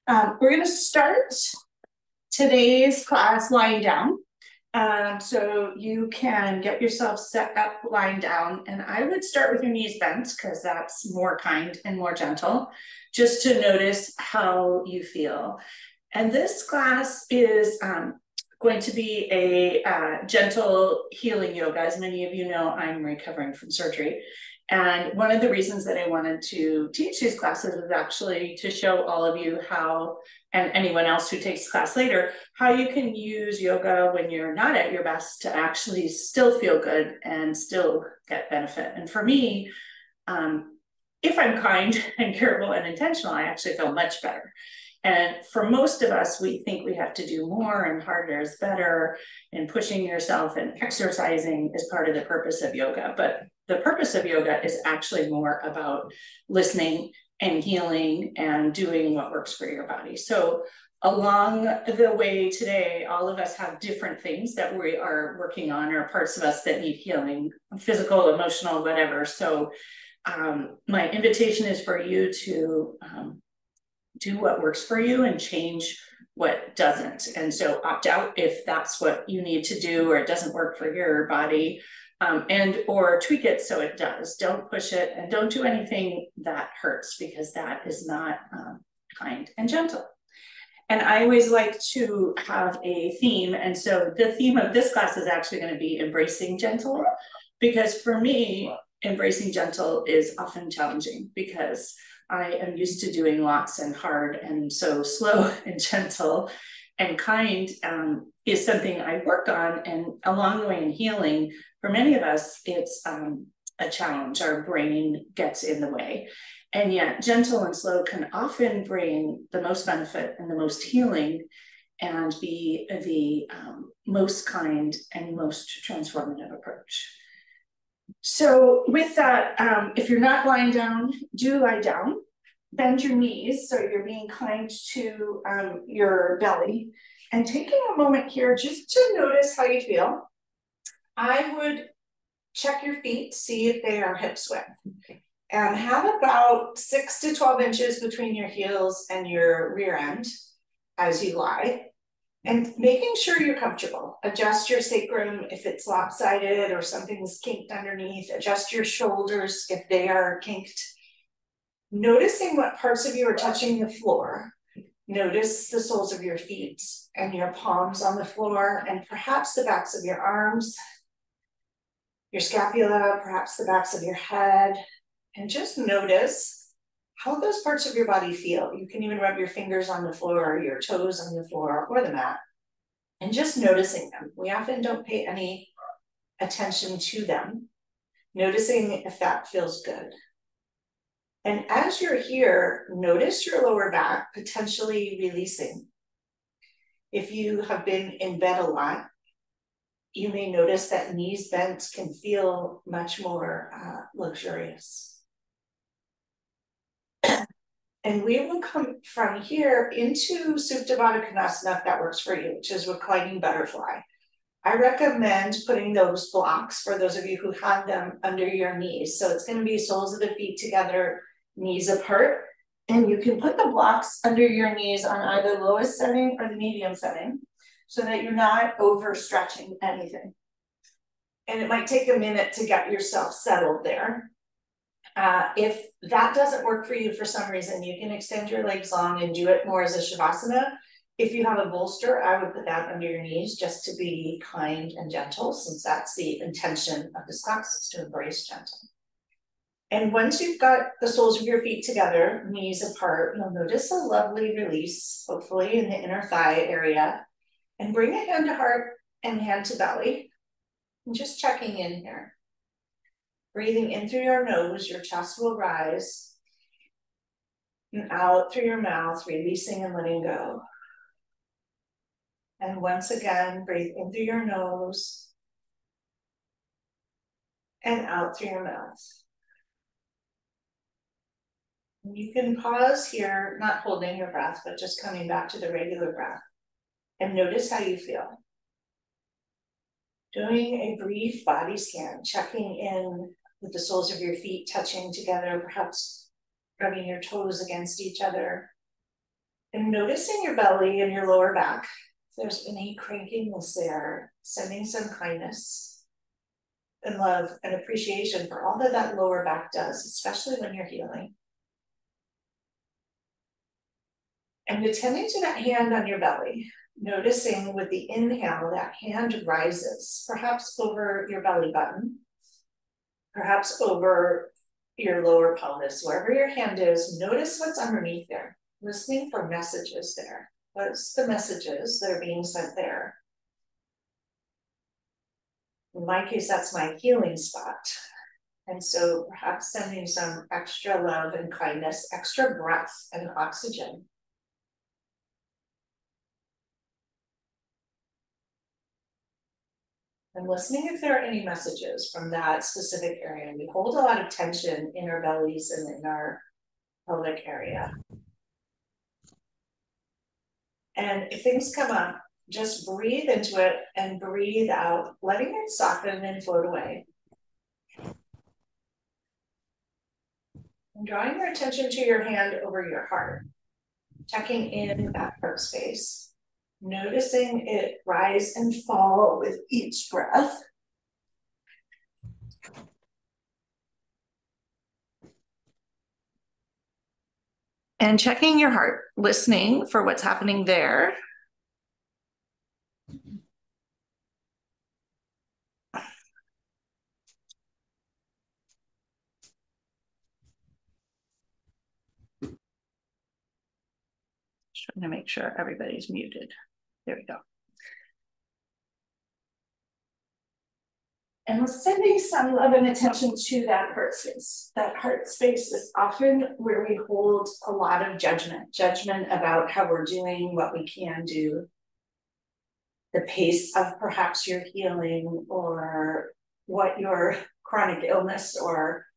We're going to start today's class lying down. So you can get yourself set up lying down, and I would start with your knees bent because that's more kind and more gentle, just to notice how you feel. And this class is going to be a gentle healing yoga. As many of you know, I'm recovering from surgery. And one of the reasons that I wanted to teach these classes is actually to show all of you how, and anyone else who takes class later, how you can use yoga when you're not at your best to actually still feel good and still get benefit. And for me, if I'm kind and careful and intentional, I actually feel much better. And for most of us, we think we have to do more and harder is better, and pushing yourself and exercising is part of the purpose of yoga. But the purpose of yoga is actually more about listening and healing and doing what works for your body. So along the way today, all of us have different things that we are working on, or parts of us that need healing, physical, emotional, whatever. So my invitation is for you to do what works for you and change what doesn't. And so opt out if that's what you need to do or it doesn't work for your body, and or tweak it so it does. Don't push it, and don't do anything that hurts, because that is not kind and gentle. And I always like to have a theme. And so the theme of this class is actually going to be embracing gentle, because for me, embracing gentle is often challenging because I am used to doing lots and hard, and so slow and gentle and kind is something I work on. And along the way in healing, for many of us, it's a challenge. Our brain gets in the way. And yet gentle and slow can often bring the most benefit and the most healing and be the most kind and most transformative approach. So with that, if you're not lying down, do lie down. Bend your knees so you're being kind to your belly. And taking a moment here just to notice how you feel. I would check your feet, see if they are hip width. And have about 6 to 12 inches between your heels and your rear end as you lie. And making sure you're comfortable. Adjust your sacrum if it's lopsided or something's kinked underneath. Adjust your shoulders if they are kinked. Noticing what parts of you are touching the floor. Notice the soles of your feet and your palms on the floor, and perhaps the backs of your arms, your scapula, perhaps the backs of your head. And just notice how those parts of your body feel. You can even rub your fingers on the floor, or your toes on the floor or the mat, and just noticing them. We often don't pay any attention to them. Noticing if that feels good. And as you're here, notice your lower back potentially releasing. If you have been in bed a lot, you may notice that knees bent can feel much more luxurious. And we will come from here into Supta Baddha Konasana if that works for you, which is reclining butterfly. I recommend putting those blocks, for those of you who have them, under your knees. So it's going to be soles of the feet together, knees apart. And you can put the blocks under your knees on either the lowest setting or the medium setting, so that you're not overstretching anything. And it might take a minute to get yourself settled there. If that doesn't work for you for some reason, you can extend your legs long and do it more as a shavasana. If you have a bolster, I would put that under your knees just to be kind and gentle, since that's the intention of this class, is to embrace gentle. And once you've got the soles of your feet together, knees apart, you'll notice a lovely release, hopefully in the inner thigh area. And bring a hand to heart and hand to belly. And just checking in here. Breathing in through your nose, your chest will rise. And out through your mouth, releasing and letting go. And once again, breathe in through your nose. And out through your mouth. And you can pause here, not holding your breath, but just coming back to the regular breath. And notice how you feel. Doing a brief body scan, checking in with the soles of your feet touching together, perhaps rubbing your toes against each other. And noticing your belly and your lower back, if there's any crankiness there, sending some kindness and love and appreciation for all that that lower back does, especially when you're healing. And attending to that hand on your belly, noticing with the inhale, that hand rises, perhaps over your belly button, perhaps over your lower pelvis, wherever your hand is, notice what's underneath there, listening for messages there. What's the messages that are being sent there? In my case, that's my healing spot. And so perhaps sending some extra love and kindness, extra breath and oxygen. And listening if there are any messages from that specific area. We hold a lot of tension in our bellies and in our pelvic area. And if things come up, just breathe into it and breathe out, letting it soften and float away. And drawing your attention to your hand over your heart, checking in that heart space. Noticing it rise and fall with each breath. And checking your heart, listening for what's happening there. Just trying to make sure everybody's muted. There we go. And sending some love and attention to that heart space. That heart space is often where we hold a lot of judgment about how we're doing, what we can do, the pace of perhaps your healing, or what your chronic illness or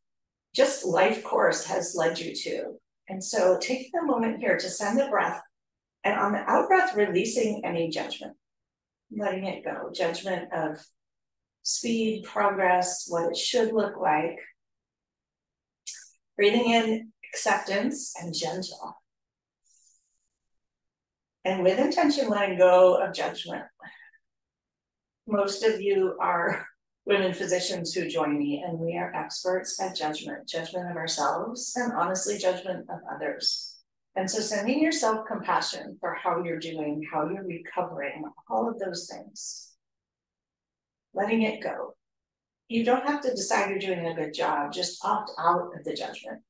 just life course has led you to. And so taking a moment here to send the breath, and on the out breath, releasing any judgment, letting it go, judgment of speed, progress, what it should look like. Breathing in acceptance and gentle. And with intention, letting go of judgment. Most of you are women physicians who join me, and we are experts at judgment of ourselves, and honestly, judgment of others. And so sending yourself compassion for how you're doing, how you're recovering, all of those things. Letting it go. You don't have to decide you're doing a good job, just opt out of the judgment.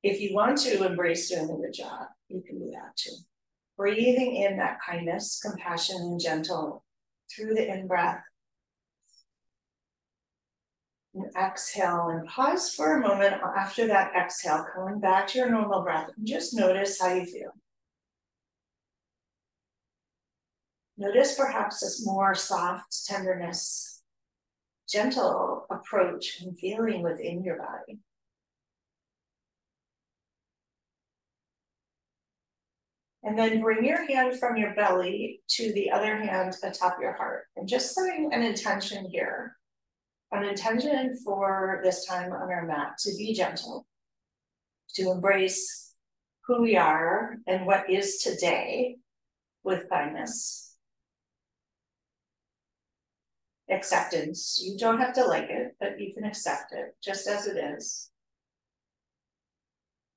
If you want to embrace doing a good job, you can do that too. Breathing in that kindness, compassion, and gentle through the in-breath. And exhale, and pause for a moment after that exhale, coming back to your normal breath, and just notice how you feel. Notice perhaps this more soft tenderness, gentle approach and feeling within your body. And then bring your hand from your belly to the other hand atop your heart. And just setting an intention here, an intention for this time on our mat to be gentle, to embrace who we are and what is today with kindness. Acceptance. You don't have to like it, but you can accept it just as it is.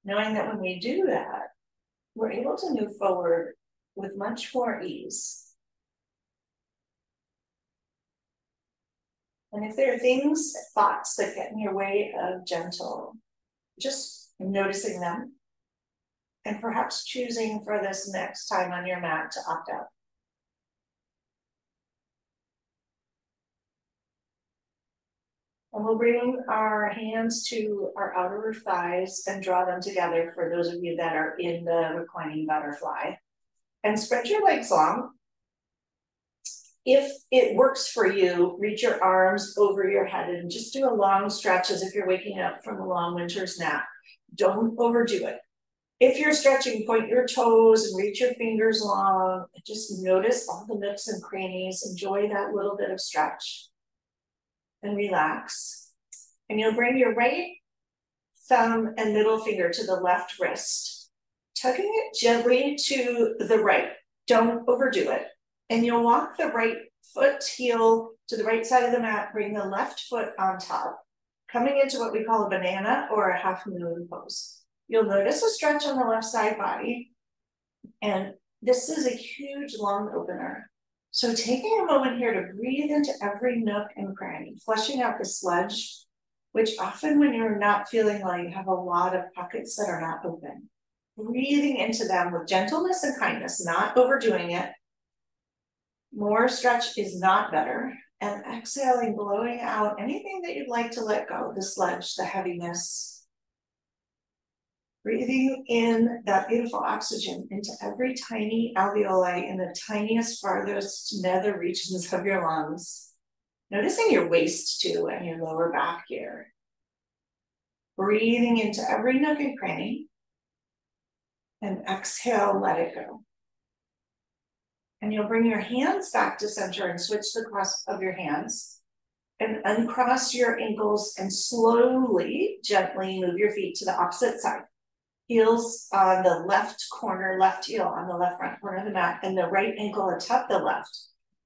Knowing that when we do that, we're able to move forward with much more ease. And if there are things, thoughts that get in your way of gentle, just noticing them and perhaps choosing for this next time on your mat to opt out. And we'll bring our hands to our outer thighs and draw them together for those of you that are in the reclining butterfly. And spread your legs long. If it works for you, reach your arms over your head and just do a long stretch as if you're waking up from a long winter's nap. Don't overdo it. If you're stretching, point your toes and reach your fingers long. Just notice all the nooks and crannies. Enjoy that little bit of stretch. And relax. And you'll bring your right thumb and middle finger to the left wrist. tugging it gently to the right. Don't overdo it. And you'll walk the right foot heel to the right side of the mat, bring the left foot on top, coming into what we call a banana or a half moon pose. You'll notice a stretch on the left side body, and this is a huge lung opener. So taking a moment here to breathe into every nook and cranny, flushing out the sludge, which often when you're not feeling well, you have a lot of pockets that are not open. Breathing into them with gentleness and kindness, not overdoing it. More stretch is not better. And exhaling, blowing out anything that you'd like to let go, the sludge, the heaviness. Breathing in that beautiful oxygen into every tiny alveoli in the tiniest, farthest nether regions of your lungs. Noticing your waist too and your lower back here. Breathing into every nook and cranny. And exhale, let it go. And you'll bring your hands back to center and switch the cross of your hands. And uncross your ankles and slowly, gently move your feet to the opposite side. Heels on the left corner, left heel on the left front corner of the mat, and the right ankle atop the left.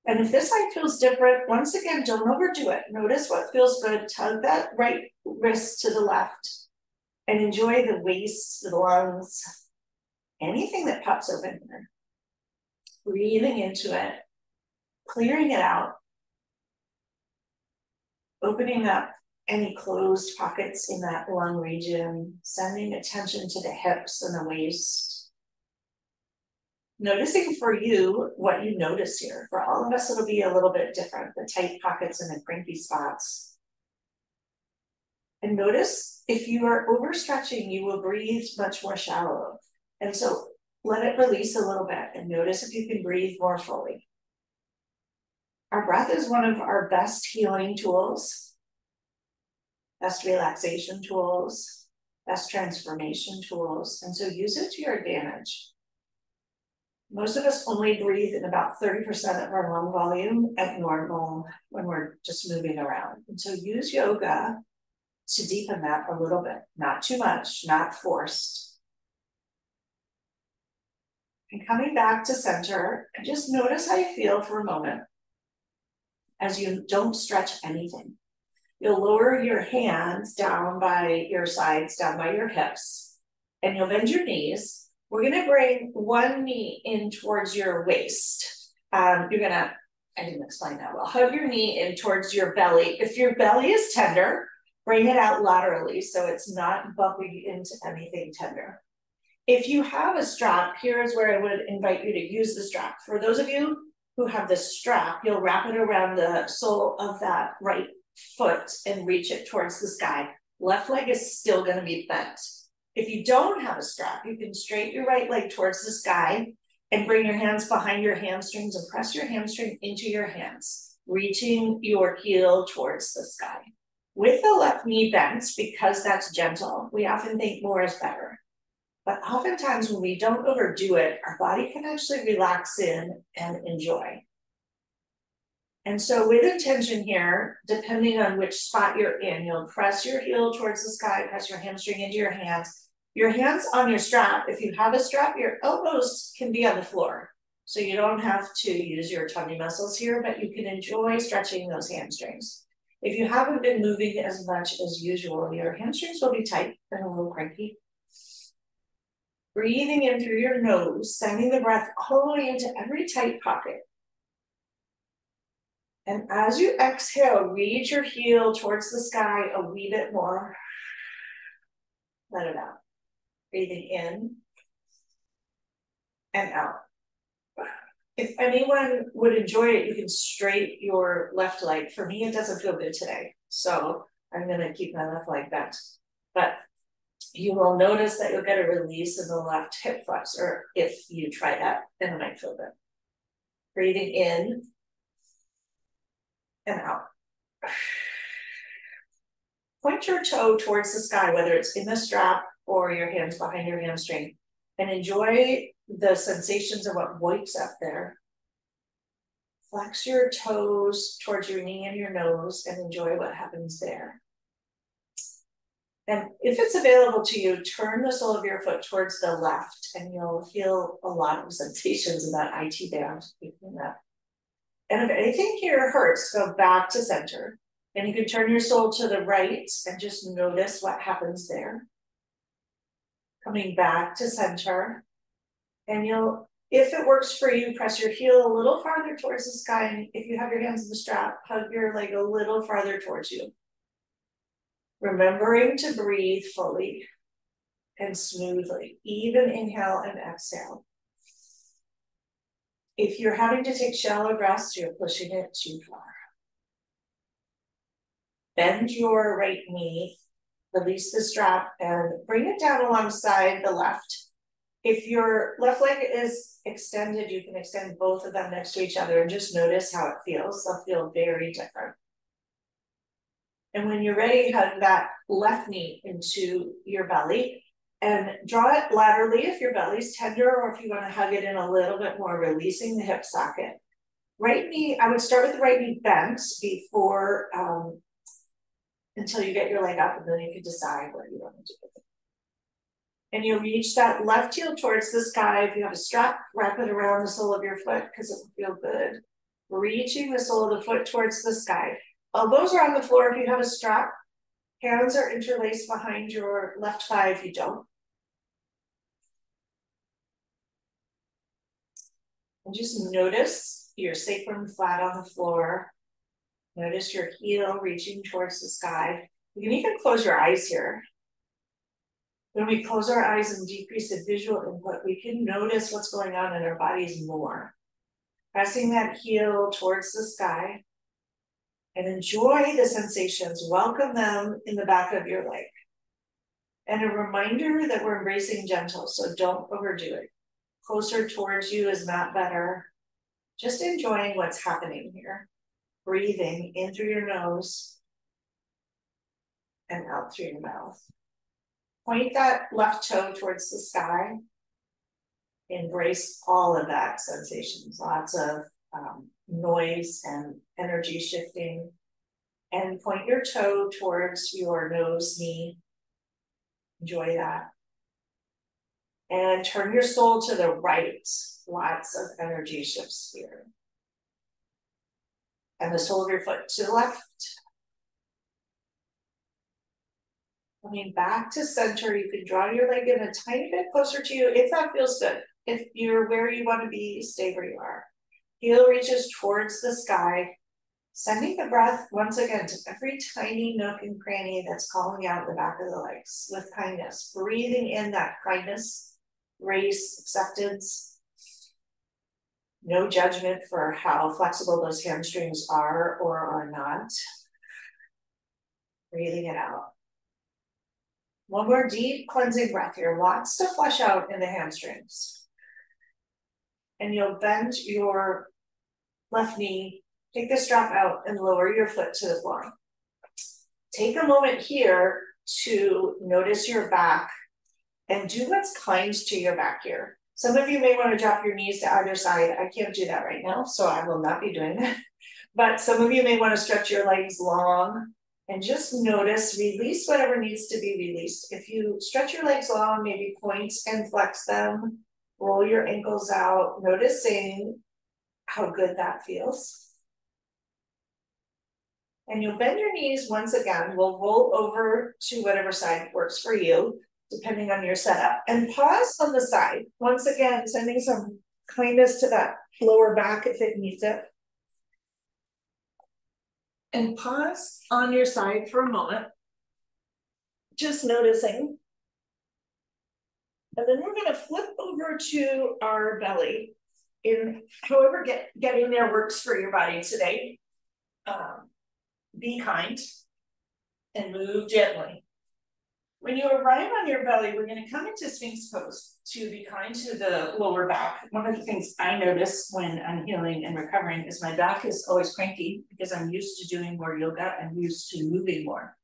And if this side feels different, once again, don't overdo it. Notice what feels good. Tug that right wrist to the left and enjoy the waist, the lungs, anything that pops open here. Breathing into it, clearing it out, opening up any closed pockets in that lung region, sending attention to the hips and the waist. Noticing for you what you notice here. For all of us, it'll be a little bit different, the tight pockets and the cranky spots. And notice if you are overstretching, you will breathe much more shallow. And so let it release a little bit and notice if you can breathe more fully. Our breath is one of our best healing tools, best relaxation tools, best transformation tools. And so use it to your advantage. Most of us only breathe in about 30% of our lung volume at normal when we're just moving around. And so use yoga to deepen that a little bit, not too much, not forced. And coming back to center, just notice how you feel for a moment as you don't stretch anything. You'll lower your hands down by your sides, down by your hips, and you'll bend your knees. We're gonna bring one knee in towards your waist. I didn't explain that well. Hug your knee in towards your belly. If your belly is tender, bring it out laterally so it's not bumping into anything tender. If you have a strap, here's where I would invite you to use the strap. For those of you who have the strap, you'll wrap it around the sole of that right foot and reach it towards the sky. Left leg is still going to be bent. If you don't have a strap, you can straighten your right leg towards the sky and bring your hands behind your hamstrings and press your hamstring into your hands, reaching your heel towards the sky. With the left knee bent, because that's gentle, we often think more is better. But oftentimes when we don't overdo it, our body can actually relax in and enjoy. And so with intention here, depending on which spot you're in, you'll press your heel towards the sky, press your hamstring into your hands. Your hands on your strap. If you have a strap, your elbows can be on the floor. So you don't have to use your tummy muscles here, but you can enjoy stretching those hamstrings. If you haven't been moving as much as usual, your hamstrings will be tight and a little cranky. Breathing in through your nose, sending the breath all the way into every tight pocket. And as you exhale, reach your heel towards the sky a wee bit more. Let it out. Breathing in and out. If anyone would enjoy it, you can straighten your left leg. For me, it doesn't feel good today, so I'm going to keep my left leg bent. But you will notice that you'll get a release in the left hip flexor if you try that, and it might feel good. Breathing in and out. Point your toe towards the sky, whether it's in the strap or your hands behind your hamstring, and enjoy the sensations of what wipes up there. Flex your toes towards your knee and your nose and enjoy what happens there. And if it's available to you, turn the sole of your foot towards the left and you'll feel a lot of sensations in that IT band. And if anything here hurts, go back to center. And you can turn your sole to the right and just notice what happens there. Coming back to center. And you'll, if it works for you, press your heel a little farther towards the sky. And if you have your hands in the strap, hug your leg a little farther towards you. Remembering to breathe fully and smoothly, even inhale and exhale. If you're having to take shallow breaths, you're pushing it too far. Bend your right knee, release the strap, and bring it down alongside the left. If your left leg is extended, you can extend both of them next to each other and just notice how it feels. They'll feel very different. And when you're ready, hug that left knee into your belly and draw it laterally if your belly's tender, or if you want to hug it in a little bit more, releasing the hip socket. Right knee, I would start with the right knee bent before, until you get your leg up, and then you can decide what you want to do with it. And you'll reach that left heel towards the sky. If you have a strap, wrap it around the sole of your foot because it will feel good. Reaching the sole of the foot towards the sky. Elbows are on the floor if you have a strap. Hands are interlaced behind your left thigh if you don't. And just notice your sacrum flat on the floor. Notice your heel reaching towards the sky. You can even close your eyes here. When we close our eyes and decrease the visual input, we can notice what's going on in our bodies more. Pressing that heel towards the sky. And enjoy the sensations, welcome them in the back of your leg. And a reminder that we're embracing gentle, so don't overdo it. Closer towards you is not better. Just enjoying what's happening here. Breathing in through your nose and out through your mouth. Point that left toe towards the sky. Embrace all of that sensations, lots of noise and energy shifting, and point your toe towards your nose, knee. Enjoy that. And turn your sole to the right. Lots of energy shifts here. And the sole of your foot to the left. Coming back to center, you can draw your leg in a tiny bit closer to you if that feels good. If you're where you want to be, stay where you are. Heel reaches towards the sky, sending the breath once again to every tiny nook and cranny that's calling out the back of the legs with kindness. Breathing in that kindness, grace, acceptance. No judgment for how flexible those hamstrings are or are not. Breathing it out. One more deep cleansing breath here. Lots to flush out in the hamstrings. And you'll bend your left knee, take the strap out and lower your foot to the floor. Take a moment here to notice your back and do what's kind to your back here. Some of you may want to drop your knees to either side. I can't do that right now, so I will not be doing that. But some of you may want to stretch your legs long and just notice, release whatever needs to be released. If you stretch your legs long, maybe point and flex them. Roll your ankles out, noticing how good that feels. And you'll bend your knees once again. We'll roll over to whatever side works for you, depending on your setup. And pause on the side. Once again, sending some kindness to that lower back if it needs it. And pause on your side for a moment. Just noticing. And then we're going to flip over to our belly. In however getting there works for your body today. Be kind and move gently. When you arrive on your belly, we're going to come into Sphinx pose to be kind to the lower back. One of the things I notice when I'm healing and recovering is my back is always cranky because I'm used to doing more yoga. I'm used to moving more.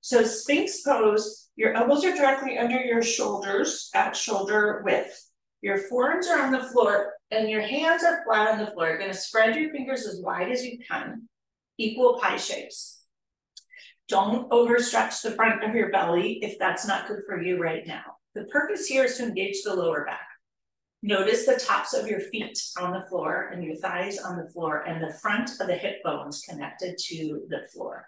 So Sphinx pose, your elbows are directly under your shoulders at shoulder width. Your forearms are on the floor and your hands are flat on the floor. You're going to spread your fingers as wide as you can, equal pie shapes. Don't overstretch the front of your belly if that's not good for you right now. The purpose here is to engage the lower back. Notice the tops of your feet on the floor and your thighs on the floor and the front of the hip bones connected to the floor.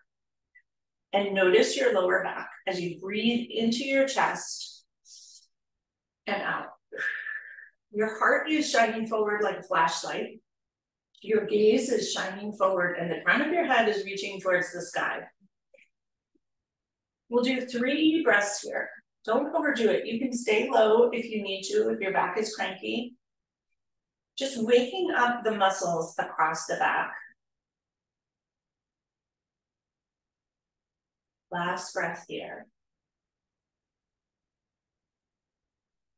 And notice your lower back as you breathe into your chest and out. Your heart is shining forward like a flashlight. Your gaze is shining forward and the crown of your head is reaching towards the sky. We'll do 3 breaths here. Don't overdo it. You can stay low if you need to, if your back is cranky. Just waking up the muscles across the back. Last breath here.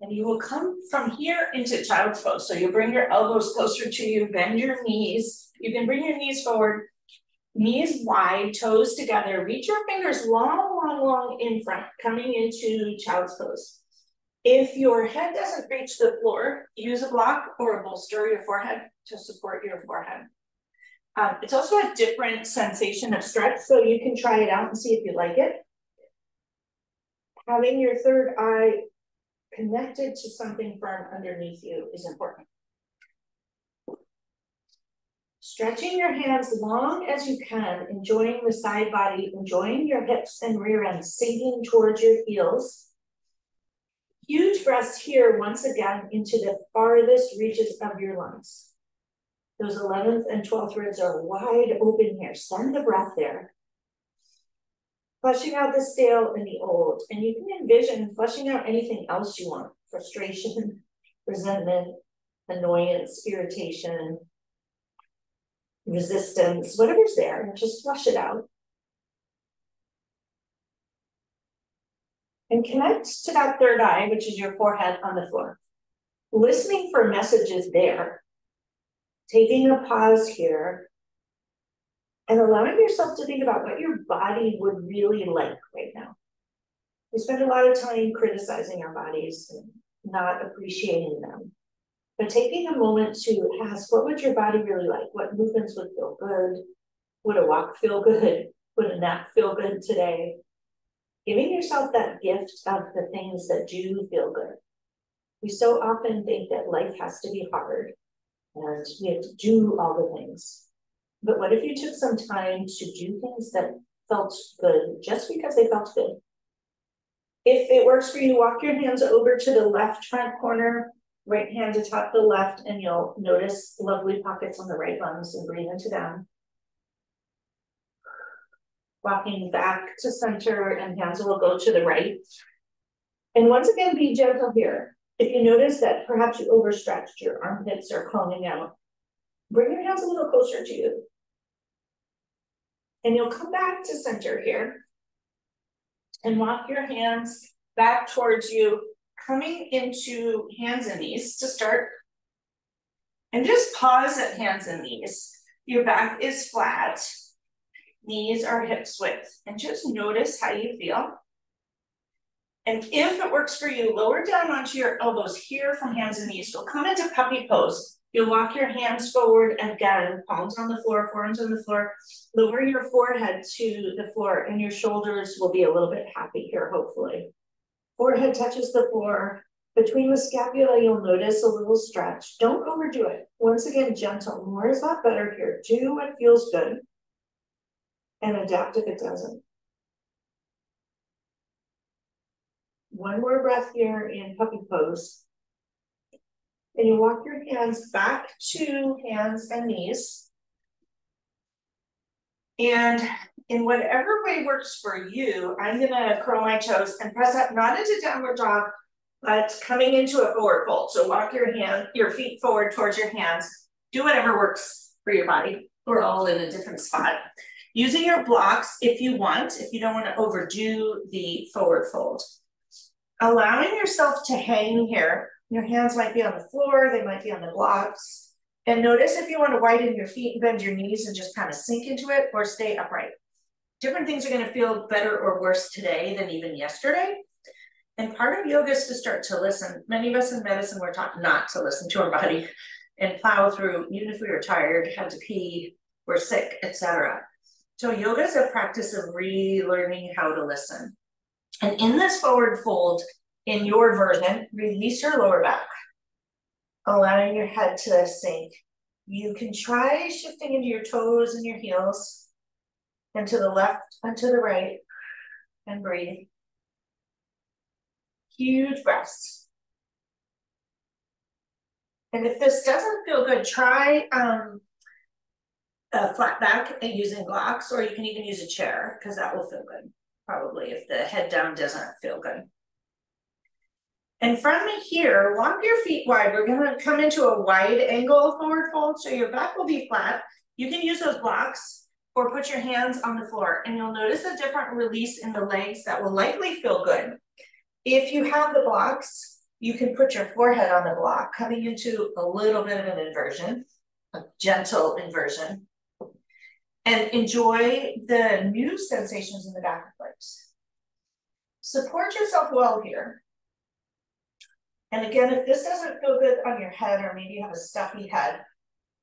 And you will come from here into child's pose. So you'll bring your elbows closer to you, bend your knees. You can bring your knees forward, knees wide, toes together. Reach your fingers long, long, long in front, coming into child's pose. If your head doesn't reach the floor, use a block or a bolster your forehead to support your forehead. It's also a different sensation of stretch, so you can try it out and see if you like it. Having your third eye connected to something firm underneath you is important. Stretching your hands long as you can, enjoying the side body, enjoying your hips and rear end sinking towards your heels. Huge breaths here once again into the farthest reaches of your lungs. Those 11th and 12th ribs are wide open here. Send the breath there. Flushing out the stale and the old. And you can envision flushing out anything else you want. Frustration, resentment, annoyance, irritation, resistance, whatever's there, and just flush it out. And connect to that third eye, which is your forehead on the floor. Listening for messages there. Taking a pause here. And allowing yourself to think about what your body would really like right now. We spend a lot of time criticizing our bodies and not appreciating them. But taking a moment to ask, what would your body really like? What movements would feel good? Would a walk feel good? Would a nap feel good today? Giving yourself that gift of the things that do feel good. We so often think that life has to be hard and we have to do all the things. But what if you took some time to do things that felt good just because they felt good? If it works for you, walk your hands over to the left front corner, right hand atop the left, and you'll notice lovely pockets on the right lungs and breathe into them. Walking back to center and hands will go to the right. And once again, be gentle here. If you notice that perhaps you overstretched, your armpits are calling out, bring your hands a little closer to you. And you'll come back to center here and walk your hands back towards you, coming into hands and knees to start. And just pause at hands and knees. Your back is flat, knees are hips width, and just notice how you feel. And if it works for you, lower down onto your elbows here from hands and knees. You'll come into puppy pose. You'll walk your hands forward again, palms on the floor, forearms on the floor. Lower your forehead to the floor and your shoulders will be a little bit happy here, hopefully. Forehead touches the floor. Between the scapula, you'll notice a little stretch. Don't overdo it. Once again, gentle. More is not better here. Do what feels good and adapt if it doesn't. One more breath here in puppy pose. And you walk your hands back to hands and knees. And in whatever way works for you, I'm gonna curl my toes and press up, not into downward dog, but coming into a forward fold. So walk your feet forward towards your hands. Do whatever works for your body. We're all in a different spot. Using your blocks if you want, if you don't want to overdo the forward fold. Allowing yourself to hang here. Your hands might be on the floor, they might be on the blocks. And notice if you want to widen your feet and bend your knees and just kind of sink into it or stay upright. Different things are going to feel better or worse today than even yesterday. And part of yoga is to start to listen. Many of us in medicine were taught not to listen to our body and plow through, even if we were tired, had to pee, we're sick, etc. So yoga is a practice of relearning how to listen. And in this forward fold, in your version, release your lower back, allowing your head to sink. You can try shifting into your toes and your heels, and to the left and to the right, and breathe. Huge breaths. And if this doesn't feel good, try a flat back and using blocks, or you can even use a chair, because that will feel good, probably, if the head down doesn't feel good. And from here, walk your feet wide. We're gonna come into a wide angle forward fold, so your back will be flat. You can use those blocks or put your hands on the floor, and you'll notice a different release in the legs that will likely feel good. If you have the blocks, you can put your forehead on the block, coming into a little bit of an inversion, a gentle inversion, and enjoy the new sensations in the back of the legs. Support yourself well here. And again, if this doesn't feel good on your head, or maybe you have a stuffy head,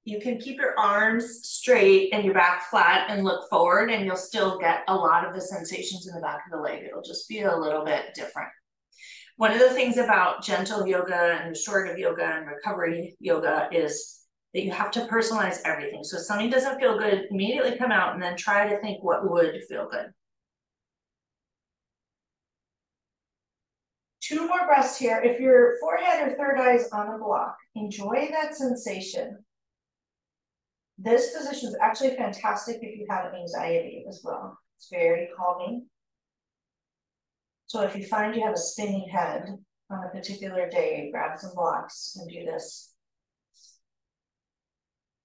you can keep your arms straight and your back flat and look forward, and you'll still get a lot of the sensations in the back of the leg. It'll just be a little bit different. One of the things about gentle yoga and restorative yoga and recovery yoga is that you have to personalize everything. So if something doesn't feel good, immediately come out and then try to think what would feel good. 2 more breaths here. If your forehead or third eye is on a block, enjoy that sensation. This position is actually fantastic if you have anxiety as well. It's very calming. So if you find you have a spinning head on a particular day, grab some blocks and do this.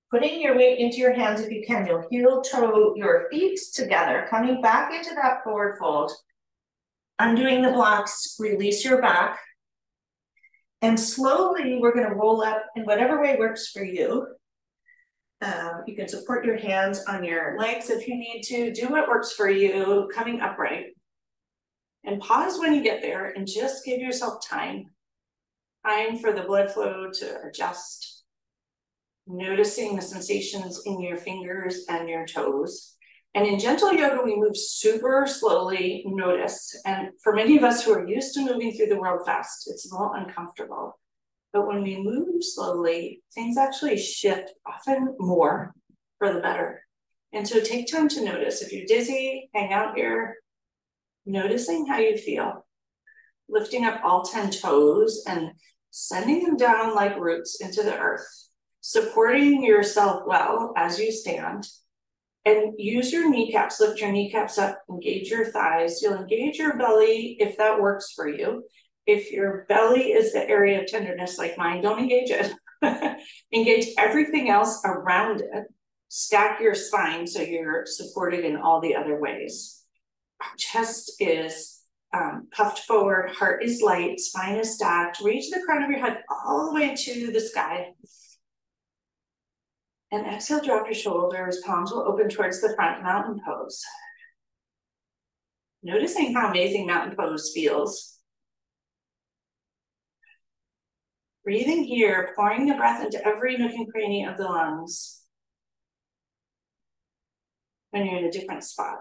Putting your weight into your hands if you can. You'll heel toe your feet together, coming back into that forward fold. Undoing the blocks, release your back. And slowly we're going to roll up in whatever way works for you. You can support your hands on your legs if you need to. Do what works for you, coming upright. And pause when you get there and just give yourself time. Time for the blood flow to adjust. Noticing the sensations in your fingers and your toes. And in gentle yoga, we move super slowly, notice. And for many of us who are used to moving through the world fast, it's a little uncomfortable. But when we move slowly, things actually shift, often more for the better. And so take time to notice. If you're dizzy, hang out here, noticing how you feel. Lifting up all 10 toes and sending them down like roots into the earth. Supporting yourself well as you stand. And use your kneecaps, lift your kneecaps up, engage your thighs. You'll engage your belly if that works for you. If your belly is the area of tenderness like mine, don't engage it. Engage everything else around it. Stack your spine so you're supported in all the other ways. Chest is puffed forward, heart is light, spine is stacked. Reach the crown of your head all the way to the sky. And exhale, drop your shoulders, palms will open towards the front, mountain pose. Noticing how amazing mountain pose feels. Breathing here, pouring the breath into every nook and cranny of the lungs. When you're in a different spot.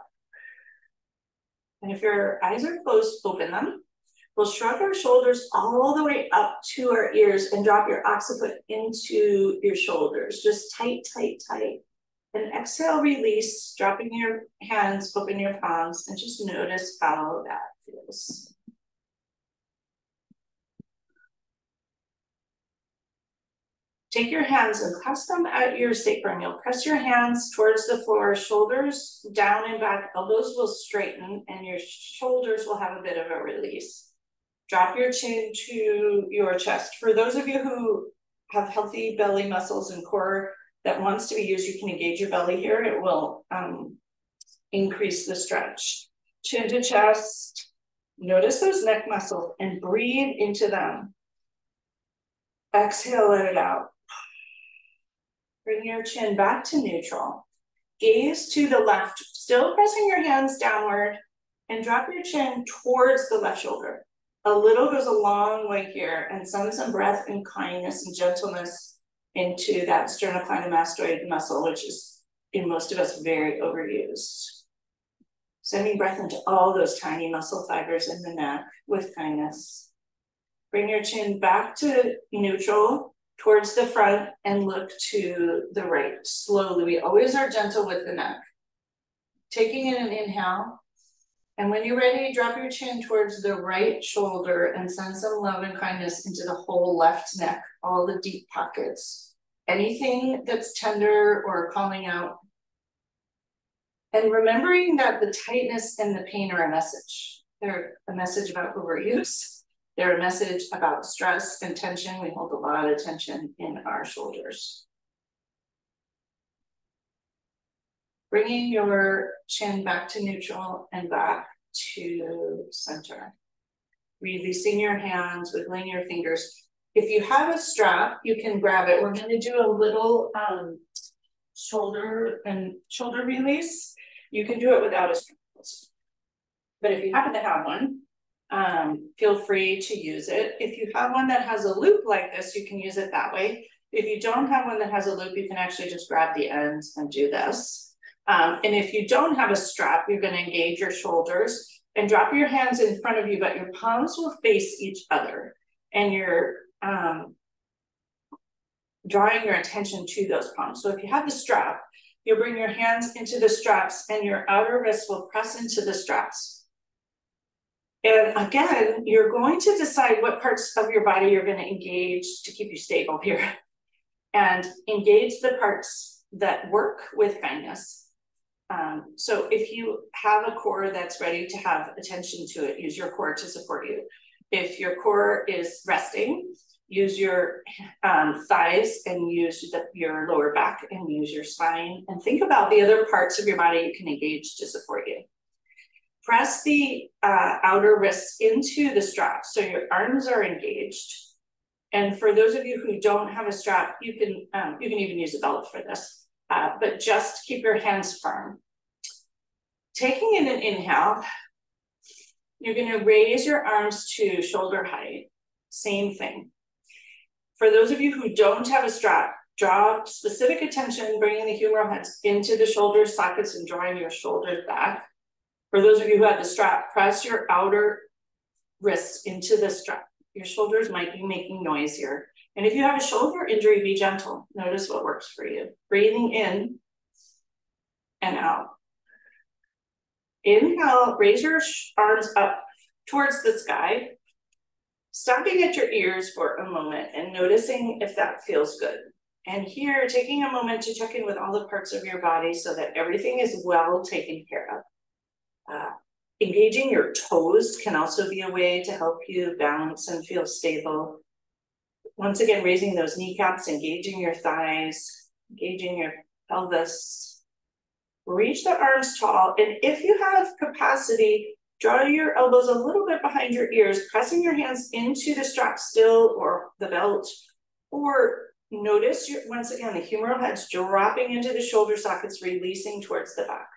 And if your eyes are closed, open them. We'll shrug our shoulders all the way up to our ears and drop your occiput into your shoulders. Just tight, tight, tight. And exhale, release, dropping your hands, open your palms, and just notice how that feels. Take your hands and press them at your sacrum. You'll press your hands towards the floor, shoulders down and back, elbows will straighten, and your shoulders will have a bit of a release. Drop your chin to your chest. For those of you who have healthy belly muscles and core that wants to be used, you can engage your belly here. It will increase the stretch. Chin to chest. Notice those neck muscles and breathe into them. Exhale, let it out. Bring your chin back to neutral. Gaze to the left, still pressing your hands downward, and drop your chin towards the left shoulder. A little goes a long way here, and send some breath and kindness and gentleness into that sternocleidomastoid muscle, which is in most of us, very overused. Sending breath into all those tiny muscle fibers in the neck with kindness. Bring your chin back to neutral, towards the front, and look to the right. Slowly, we always are gentle with the neck. Taking in an inhale, and when you're ready, drop your chin towards the right shoulder and send some love and kindness into the whole left neck, all the deep pockets. Anything that's tender or calming out. And remembering that the tightness and the pain are a message. They're a message about overuse. They're a message about stress and tension. We hold a lot of tension in our shoulders. Bringing your chin back to neutral and back to center. Releasing your hands, wiggling your fingers. If you have a strap, you can grab it. We're going to do a little shoulder release. You can do it without a strap. But if you happen to have one, feel free to use it. If you have one that has a loop like this, you can use it that way. If you don't have one that has a loop, you can actually just grab the ends and do this. And if you don't have a strap, you're going to engage your shoulders and drop your hands in front of you, but your palms will face each other. And you're drawing your attention to those palms. So if you have the strap, you'll bring your hands into the straps and your outer wrists will press into the straps. And again, you're going to decide what parts of your body you're going to engage to keep you stable here. And engage the parts that work with kindness. So if you have a core that's ready to have attention to it, use your core to support you. If your core is resting, use your thighs and use your lower back and use your spine. And think about the other parts of your body you can engage to support you. Press the outer wrists into the straps so your arms are engaged. And for those of you who don't have a strap, you can even use a belt for this, but just keep your hands firm. Taking in an inhale, you're going to raise your arms to shoulder height. Same thing. For those of you who don't have a strap, draw specific attention, bringing the humeral heads into the shoulder sockets and drawing your shoulders back. For those of you who have the strap, press your outer wrists into the strap. Your shoulders might be making noise here. And if you have a shoulder injury, be gentle. Notice what works for you. Breathing in and out. Inhale, raise your arms up towards the sky. Stopping at your ears for a moment and noticing if that feels good. And here, taking a moment to check in with all the parts of your body so that everything is well taken care of. Engaging your toes can also be a way to help you balance and feel stable. Once again, raising those kneecaps, engaging your thighs, engaging your pelvis. Reach the arms tall, and if you have capacity, draw your elbows a little bit behind your ears, pressing your hands into the strap still or the belt, or notice once again the humeral heads dropping into the shoulder sockets, releasing towards the back.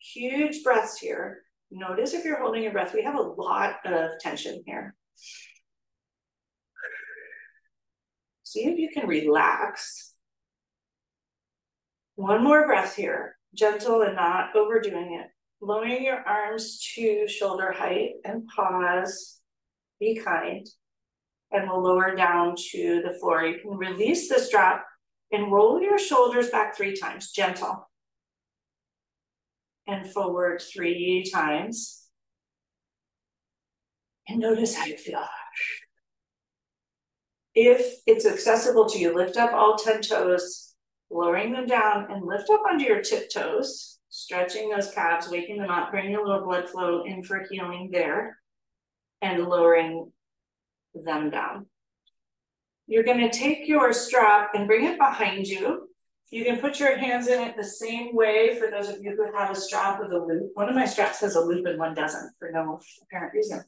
Huge breaths here. Notice if you're holding your breath. We have a lot of tension here. See if you can relax. One more breath here. Gentle and not overdoing it. Lowering your arms to shoulder height and pause. Be kind. And we'll lower down to the floor. You can release the strap and roll your shoulders back 3 times. Gentle. And forward 3 times. And notice how you feel. If it's accessible to you, lift up all 10 toes, lowering them down, and lift up onto your tiptoes, stretching those calves, waking them up, bringing a little blood flow in for healing there, and lowering them down. You're going to take your strap and bring it behind you. You can put your hands in it the same way for those of you who have a strap with a loop. One of my straps has a loop and one doesn't for no apparent reason.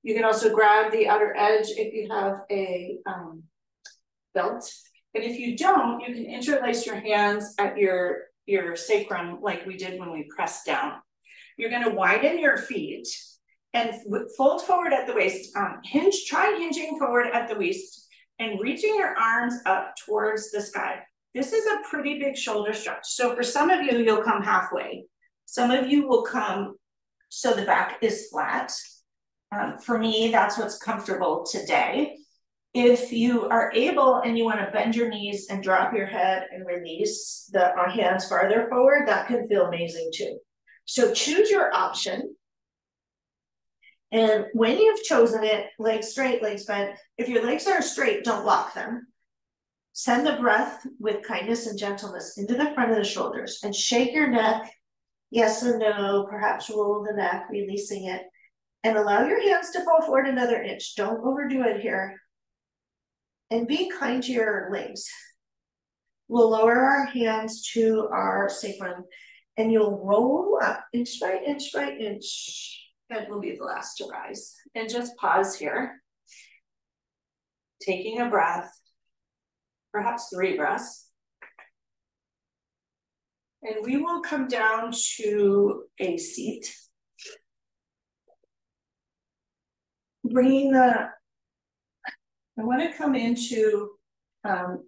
You can also grab the outer edge if you have a belt. And if you don't, you can interlace your hands at your sacrum like we did when we pressed down. You're going to widen your feet and fold forward at the waist. Try hinging forward at the waist and reaching your arms up towards the sky. This is a pretty big shoulder stretch. So for some of you, you'll come halfway. Some of you will come so the back is flat. For me, that's what's comfortable today. If you are able and you want to bend your knees and drop your head and release our hands farther forward, that can feel amazing too. So choose your option. And when you've chosen it, legs straight, legs bent, if your legs are straight, don't lock them. Send the breath with kindness and gentleness into the front of the shoulders and shake your neck. Yes or no, perhaps roll the neck, releasing it. And allow your hands to fall forward another inch. Don't overdo it here. And be kind to your legs. We'll lower our hands to our sacrum and you'll roll up inch by inch by inch. Head will be the last to rise. And just pause here. Taking a breath, perhaps 3 breaths. And we will come down to a seat. I want to come into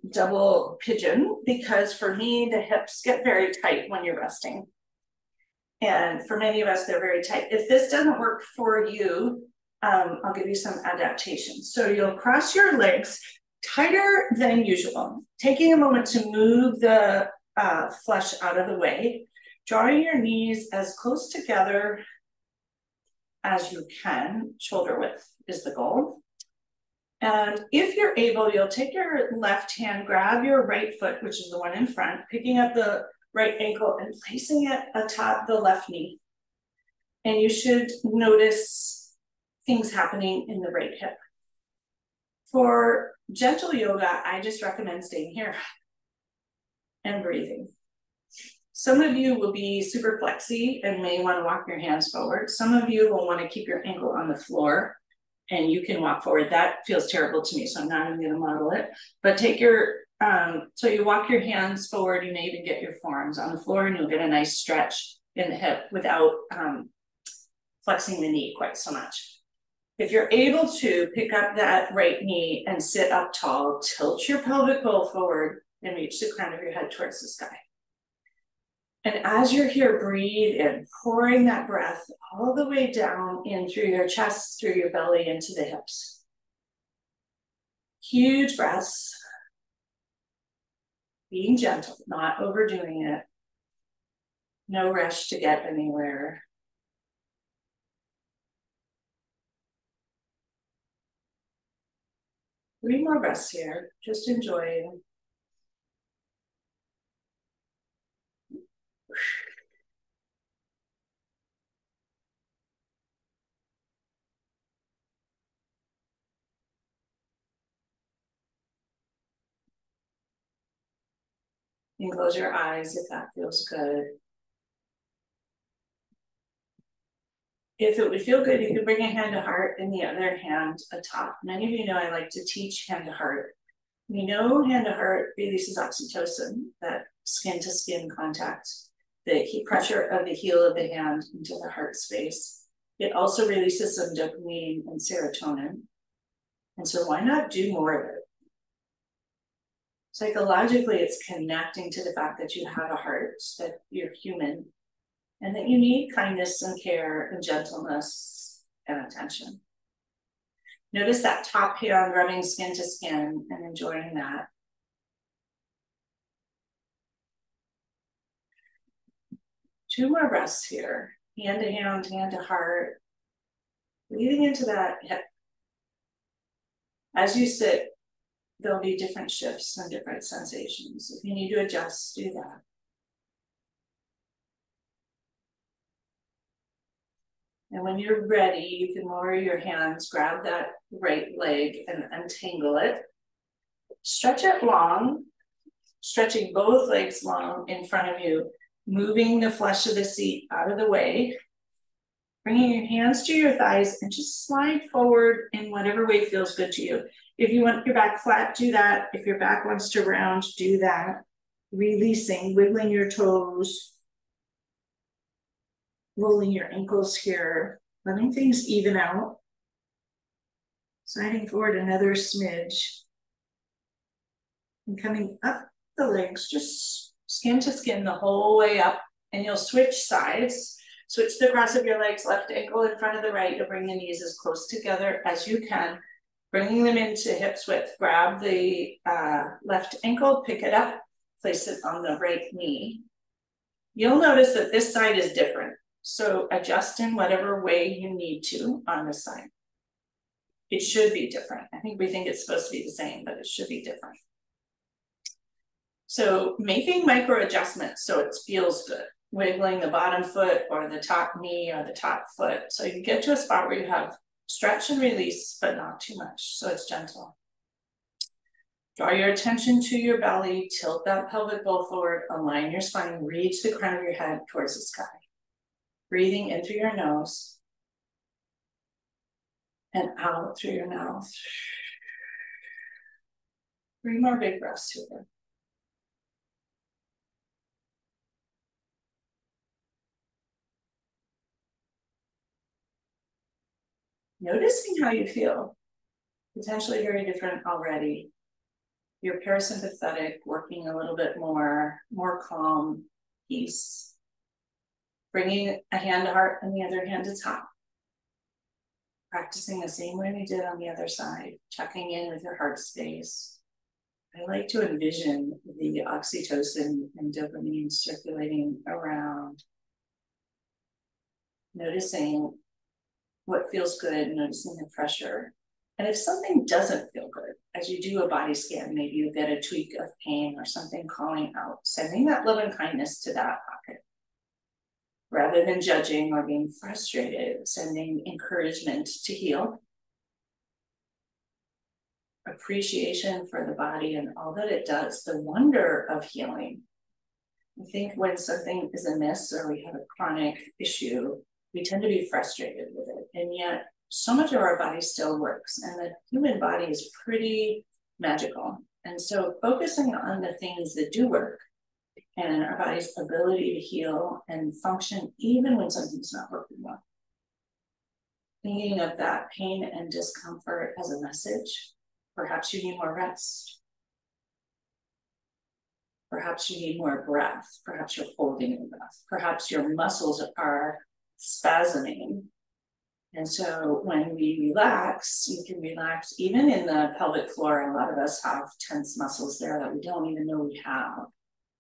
double pigeon because for me, the hips get very tight when you're resting. And for many of us, they're very tight. If this doesn't work for you, I'll give you some adaptations. So you'll cross your legs tighter than usual, taking a moment to move the flesh out of the way, drawing your knees as close together as you can. Shoulder width is the goal. And if you're able, you'll take your left hand, grab your right foot, which is the one in front, picking up the right ankle and placing it atop the left knee. And you should notice things happening in the right hip. For gentle yoga, I just recommend staying here and breathing. Some of you will be super flexy and may want to walk your hands forward. Some of you will want to keep your ankle on the floor and you can walk forward. That feels terrible to me, so I'm not even going to model it. But take your, so you walk your hands forward, you may even get your forearms on the floor and you'll get a nice stretch in the hip without flexing the knee quite so much. If you're able to pick up that right knee and sit up tall, tilt your pelvic bowl forward and reach the crown of your head towards the sky. And as you're here, breathe in, pouring that breath all the way down in through your chest, through your belly, into the hips. Huge breaths. Being gentle, not overdoing it. No rush to get anywhere. Three more breaths here, just enjoying. You can close your eyes if that feels good. If it would feel good, you could bring a hand to heart and the other hand atop. Many of you know I like to teach hand to heart. We know hand to heart releases oxytocin, that skin to skin contact, the heat pressure of the heel of the hand into the heart space. It also releases some dopamine and serotonin. And so why not do more of it? Psychologically, it's connecting to the fact that you have a heart, that you're human, and that you need kindness and care and gentleness and attention. Notice that top hand rubbing skin to skin and enjoying that. Two more breaths here. Hand to hand, hand to heart. Breathing into that hip. As you sit, there'll be different shifts and different sensations. If you need to adjust, do that. And when you're ready, you can lower your hands, grab that right leg and untangle it. Stretch it long, stretching both legs long in front of you, moving the flesh of the seat out of the way, bringing your hands to your thighs and just slide forward in whatever way feels good to you. If you want your back flat, do that. If your back wants to round, do that. Releasing, wiggling your toes, rolling your ankles here, letting things even out. Sliding forward another smidge. And coming up the legs, just skin to skin the whole way up, and you'll switch sides. Switch the cross of your legs, left ankle in front of the right. You'll bring the knees as close together as you can, bringing them into hips width. Grab the left ankle, pick it up, place it on the right knee. You'll notice that this side is different. So adjust in whatever way you need to on this side. It should be different. I think we think it's supposed to be the same, but it should be different. So making micro adjustments so it feels good. Wiggling the bottom foot or the top knee or the top foot. So you get to a spot where you have stretch and release, but not too much. So it's gentle. Draw your attention to your belly, tilt that pelvic bowl forward, align your spine, reach the crown of your head towards the sky. Breathing in through your nose and out through your mouth. 3 more big breaths here. Noticing how you feel, potentially very different already. You're parasympathetic, working a little bit more calm, peace. Bringing a hand to heart and the other hand to top. Practicing the same way we did on the other side, checking in with your heart space. I like to envision the oxytocin and dopamine circulating around. Noticing what feels good, noticing the pressure. And if something doesn't feel good, as you do a body scan, maybe you get a tweak of pain or something calling out, sending that love and kindness to that pocket. Rather than judging or being frustrated, sending encouragement to heal. Appreciation for the body and all that it does, the wonder of healing. I think when something is amiss or we have a chronic issue, we tend to be frustrated with it. And yet so much of our body still works, and the human body is pretty magical. And so focusing on the things that do work and our body's ability to heal and function even when something's not working well. Thinking of that pain and discomfort as a message. Perhaps you need more rest. Perhaps you need more breath. Perhaps you're holding your breath. Perhaps your muscles are spasming. And so when we relax, you can relax even in the pelvic floor. A lot of us have tense muscles there that we don't even know we have.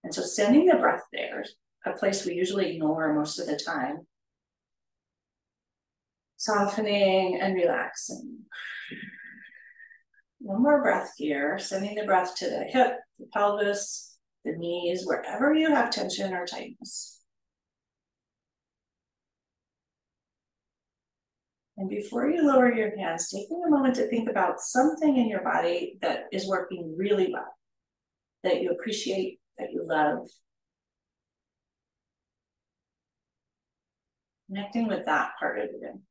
And so sending the breath there, a place we usually ignore most of the time. Softening and relaxing. One more breath here, sending the breath to the hip, the pelvis, the knees, wherever you have tension or tightness. And before you lower your hands, taking a moment to think about something in your body that is working really well, that you appreciate, that you love. Connecting with that part of you.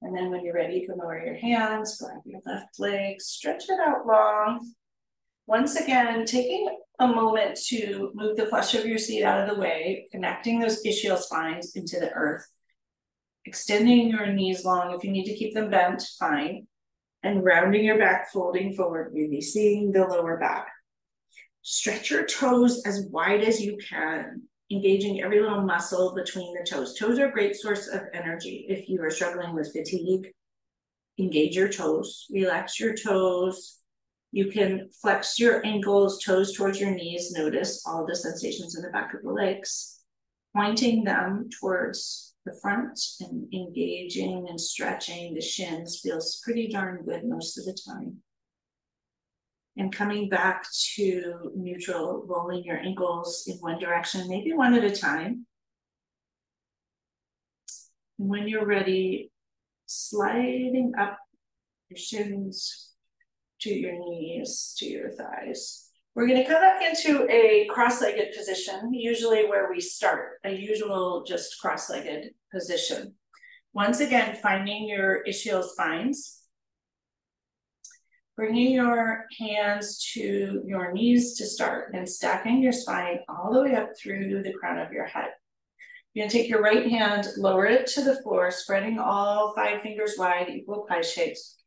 And then when you're ready, you can lower your hands, grab your left leg, stretch it out long. Once again, taking a moment to move the flesh of your seat out of the way, connecting those ischial spines into the earth, extending your knees long. If you need to keep them bent, fine. And rounding your back, folding forward, releasing the lower back. Stretch your toes as wide as you can, engaging every little muscle between the toes. Toes are a great source of energy. If you are struggling with fatigue, engage your toes, relax your toes. You can flex your ankles, toes towards your knees. Notice all the sensations in the back of the legs, pointing them towards the front and engaging and stretching the shins feels pretty darn good most of the time. And coming back to neutral, rolling your ankles in one direction, maybe one at a time. And when you're ready, sliding up your shins to your knees, to your thighs. We're going to come up into a cross-legged position, usually where we start, a usual just cross-legged position. Once again, finding your ischial spines. Bringing your hands to your knees to start and stacking your spine all the way up through the crown of your head. You're going to take your right hand, lower it to the floor, spreading all 5 fingers wide, equal pie shapes.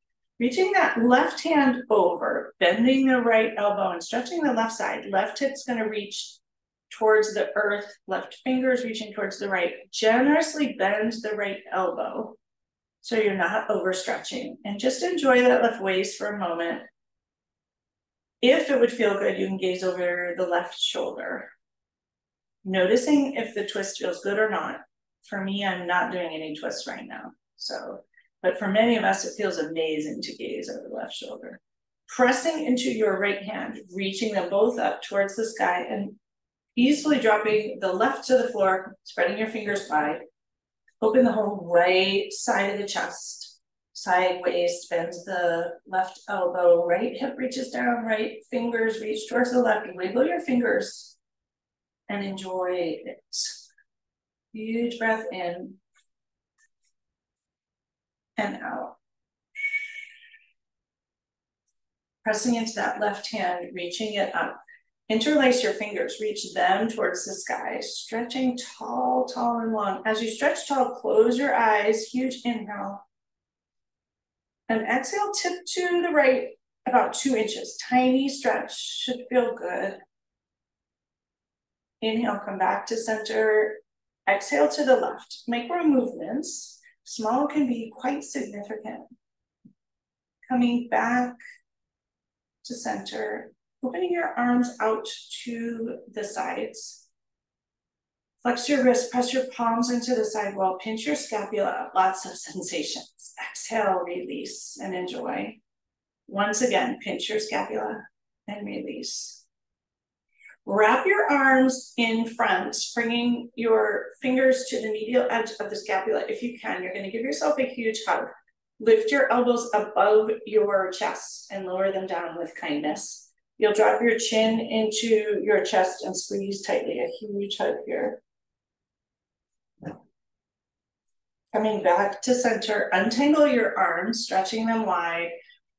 Reaching that left hand over, bending the right elbow and stretching the left side. Left hip's gonna reach towards the earth, left fingers reaching towards the right. Generously bend the right elbow so you're not overstretching, and just enjoy that left waist for a moment. If it would feel good, you can gaze over the left shoulder, noticing if the twist feels good or not. For me, I'm not doing any twists right now. But for many of us, it feels amazing to gaze over the left shoulder. Pressing into your right hand, reaching them both up towards the sky and easily dropping the left to the floor, spreading your fingers wide. Open the whole right side of the chest. Side waist, bend the left elbow, right hip reaches down, right fingers reach towards the left. Wiggle your fingers and enjoy it. Huge breath in and out. Pressing into that left hand, reaching it up. Interlace your fingers, reach them towards the sky, stretching tall, tall and long. As you stretch tall, close your eyes, huge inhale. And exhale, tip to the right about 2 inches. Tiny stretch, should feel good. Inhale, come back to center. Exhale to the left. Micro movements, small can be quite significant. Coming back to center, opening your arms out to the sides. Flex your wrists, press your palms into the side wall, pinch your scapula up, lots of sensations. Exhale, release and enjoy. Once again, pinch your scapula and release. Wrap your arms in front, bringing your fingers to the medial edge of the scapula. If you can, you're going to give yourself a huge hug. Lift your elbows above your chest and lower them down with kindness. You'll drop your chin into your chest and squeeze tightly, a huge hug here. Coming back to center, untangle your arms, stretching them wide,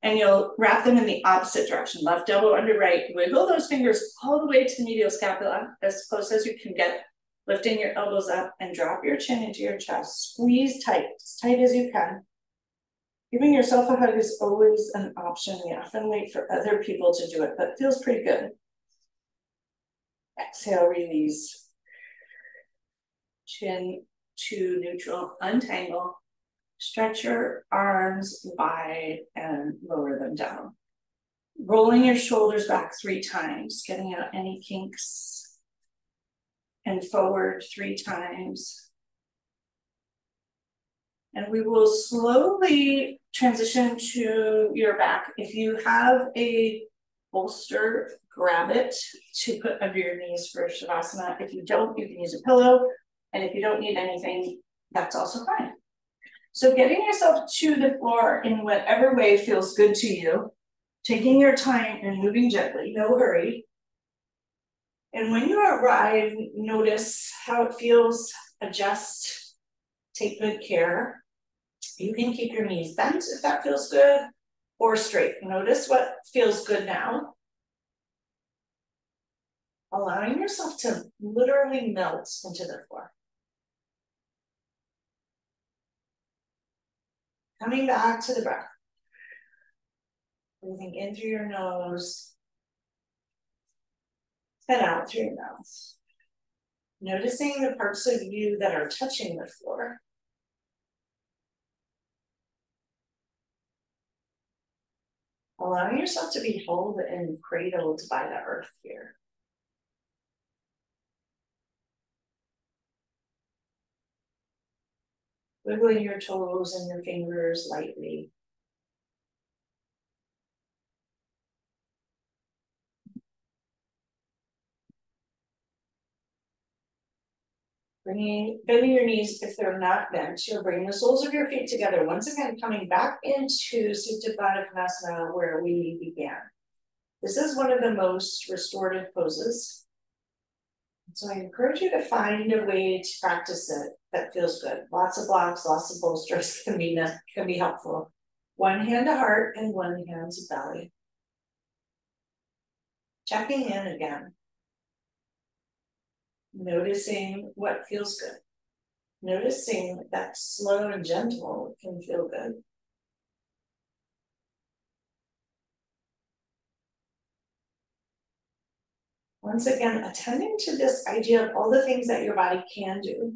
and you'll wrap them in the opposite direction, left elbow under right. Wiggle those fingers all the way to the medial scapula, as close as you can get, lifting your elbows up and drop your chin into your chest. Squeeze tight, as tight as you can. Giving yourself a hug is always an option. We often wait for other people to do it, but it feels pretty good. Exhale, release. Chin to neutral, untangle. Stretch your arms wide and lower them down. Rolling your shoulders back 3 times, getting out any kinks. And forward 3 times. And we will slowly transition to your back. If you have a bolster, grab it to put under your knees for Shavasana. If you don't, you can use a pillow. And if you don't need anything, that's also fine. So getting yourself to the floor in whatever way feels good to you, taking your time and moving gently, no hurry. And when you arrive, notice how it feels, adjust, take good care. You can keep your knees bent if that feels good, or straight. Notice what feels good now. Allowing yourself to literally melt into the floor. Coming back to the breath. Breathing in through your nose, and out through your mouth. Noticing the parts of you that are touching the floor. Allowing yourself to be held and cradled by the earth here. Wiggling your toes and your fingers lightly. Bending your knees if they're not bent. You'll bring the soles of your feet together. Once again, coming back into Supta Baddha Konasana where we began. This is one of the most restorative poses. So I encourage you to find a way to practice it that feels good. Lots of blocks, lots of bolsters can be helpful. One hand to heart and one hand to belly. Checking in again. Noticing what feels good. Noticing that slow and gentle can feel good. Once again, attending to this idea of all the things that your body can do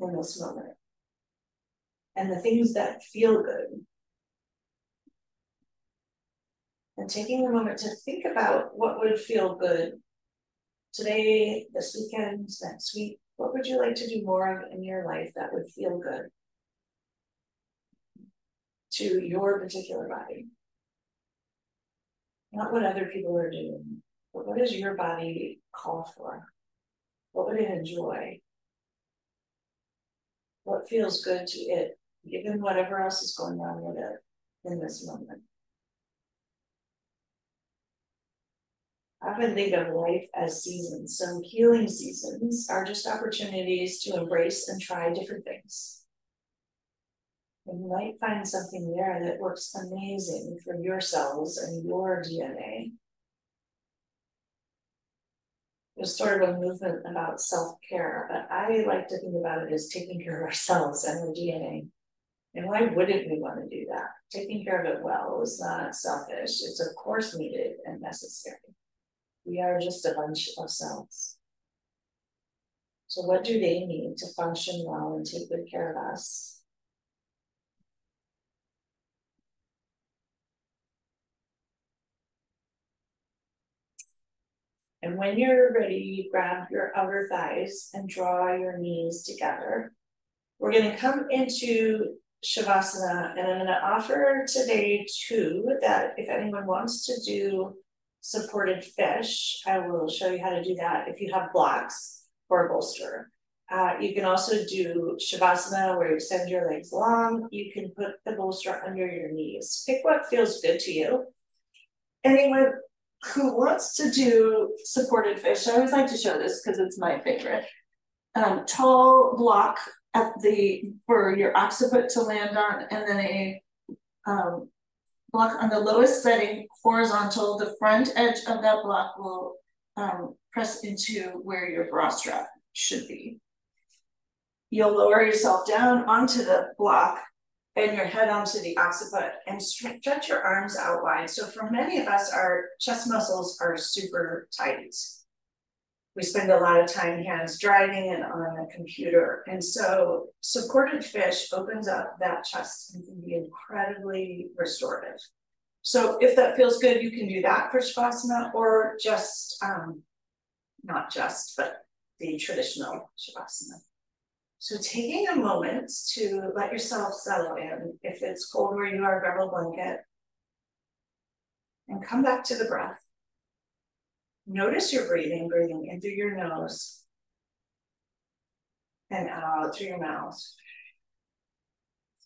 in this moment. And the things that feel good. And taking a moment to think about what would feel good today, this weekend, next week. What would you like to do more of in your life that would feel good to your particular body? Not what other people are doing, but what does your body call for? What would it enjoy? What feels good to it, given whatever else is going on with it in this moment? I often think of life as seasons. So healing seasons are just opportunities to embrace and try different things. And you might find something there that works amazing for your cells and your DNA. There's sort of a movement about self-care, but I like to think about it as taking care of ourselves and our DNA. And why wouldn't we want to do that? Taking care of it well is not selfish. It's of course needed and necessary. We are just a bunch of cells. So what do they need to function well and take good care of us? And when you're ready, grab your outer thighs and draw your knees together. We're going to come into Shavasana, and I'm going to offer today too that if anyone wants to do supported fish, I will show you how to do that if you have blocks or a bolster. You can also do Shavasana where you extend your legs long. You can put the bolster under your knees. Pick what feels good to you. Anyone who wants to do supported fish, I always like to show this because it's my favorite. Tall block at for your occiput to land on, and then a block on the lowest setting, horizontal. The front edge of that block will press into where your bra strap should be. You'll lower yourself down onto the block and your head onto the occiput and stretch your arms out wide. So for many of us, our chest muscles are super tight. We spend a lot of time hands driving and on a computer. And so supported fish opens up that chest and can be incredibly restorative. So if that feels good, you can do that for Shavasana, or just, not just, but the traditional Shavasana. So taking a moment to let yourself settle in. If it's cold where you are, grab a blanket and come back to the breath. Notice your breathing in through your nose and out through your mouth.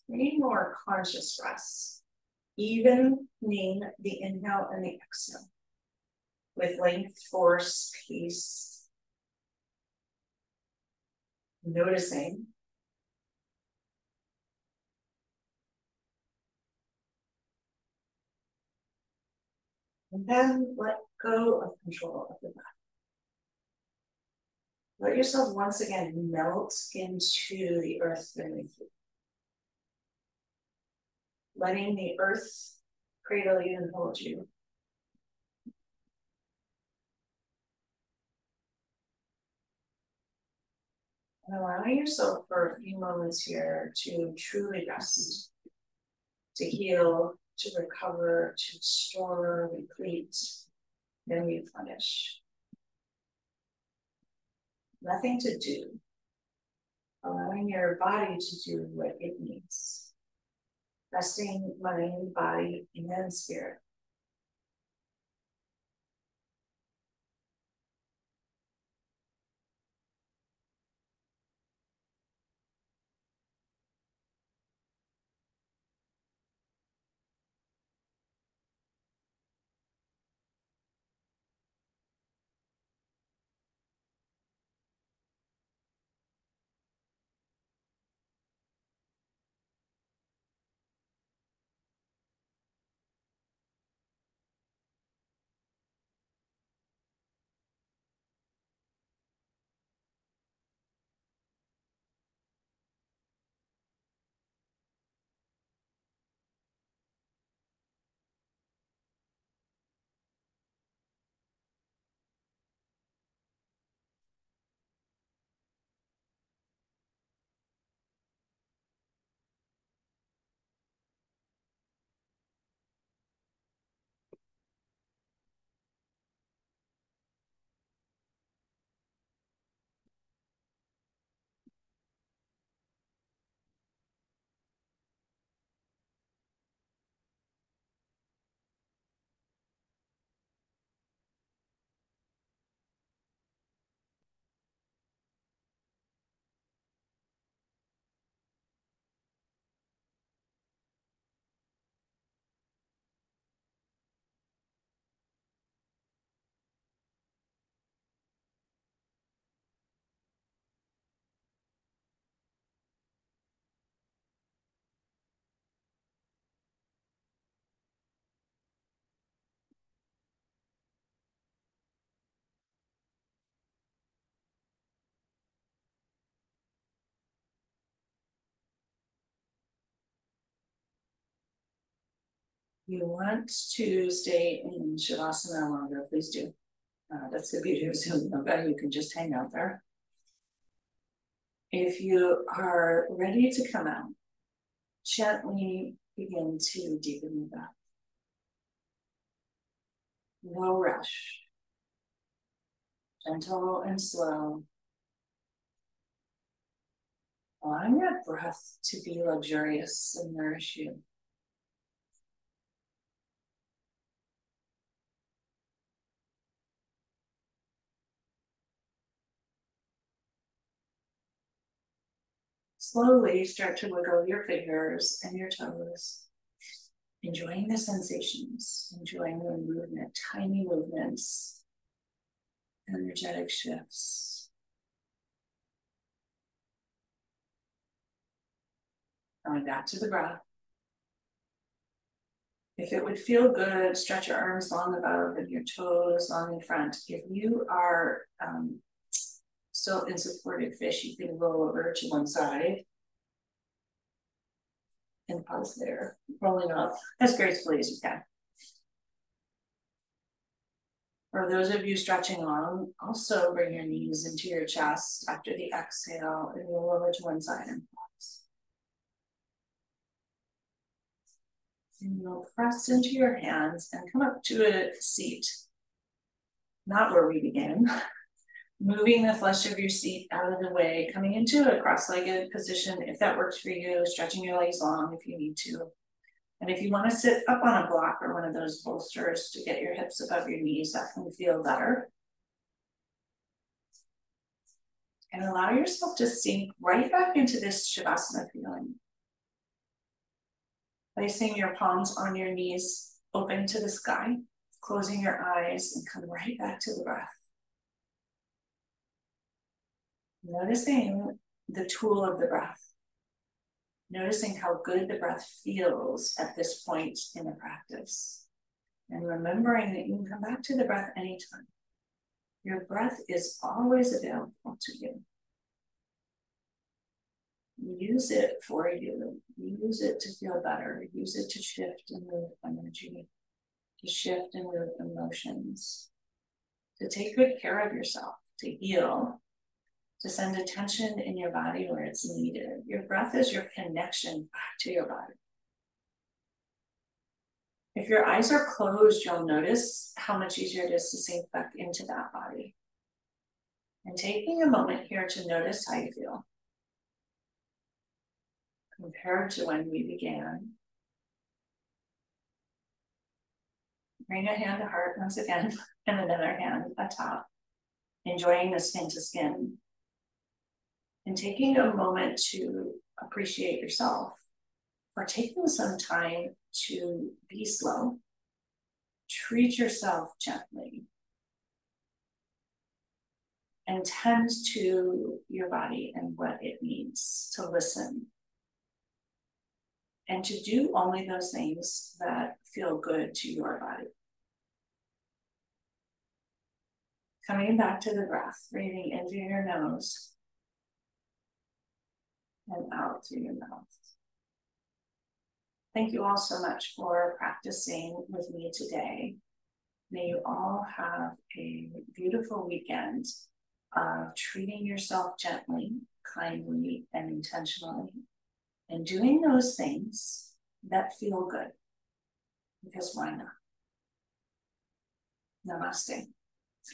3 more conscious breaths. Evening the inhale and the exhale with length, force, peace. Noticing. And then let go of control of the breath. Let yourself once again melt into the earth beneath you. Letting the earth cradle you and hold you. And allowing yourself for a few moments here to truly rest, to heal, to recover, to restore, replete, then replenish. Nothing to do. Allowing your body to do what it needs. Resting mind, body, and spirit. you want to stay in Shavasana longer, please do. That's the beauty of Zoom yoga, you can just hang out there. If you are ready to come out, gently begin to deepen the breath. No rush. Gentle and slow. Allowing that breath to be luxurious and nourish you. Slowly start to wiggle your fingers and your toes, enjoying the sensations, enjoying the movement, tiny movements, energetic shifts. Coming back to the breath. If it would feel good, stretch your arms long above and your toes long in front. If you are still in supported fish, you can roll over to one side and pause there, rolling up as gracefully as you can. For those of you stretching long, also bring your knees into your chest after the exhale and roll over to one side and pause. And you'll press into your hands and come up to a seat. Not where we began. Moving the flesh of your seat out of the way, coming into a cross-legged position if that works for you, stretching your legs long if you need to. And if you want to sit up on a block or one of those bolsters to get your hips above your knees, that can feel better. And allow yourself to sink right back into this Shavasana feeling. Placing your palms on your knees, open to the sky, closing your eyes and come right back to the breath. Noticing the tool of the breath. Noticing how good the breath feels at this point in the practice. And remembering that you can come back to the breath anytime. Your breath is always available to you. Use it for you. Use it to feel better. Use it to shift and move energy, to shift and move emotions, to take good care of yourself, to heal, to send attention in your body where it's needed. Your breath is your connection back to your body. If your eyes are closed, you'll notice how much easier it is to sink back into that body. And taking a moment here to notice how you feel. Compared to when we began. Bring a hand to heart once again, and another hand atop. Enjoying the skin to skin. And taking a moment to appreciate yourself for taking some time to be slow. Treat yourself gently. And tend to your body and what it needs to listen. And to do only those things that feel good to your body. Coming back to the breath, breathing into your nose and out through your mouth. Thank you all so much for practicing with me today. May you all have a beautiful weekend of treating yourself gently, kindly, and intentionally, and doing those things that feel good, because why not? Namaste.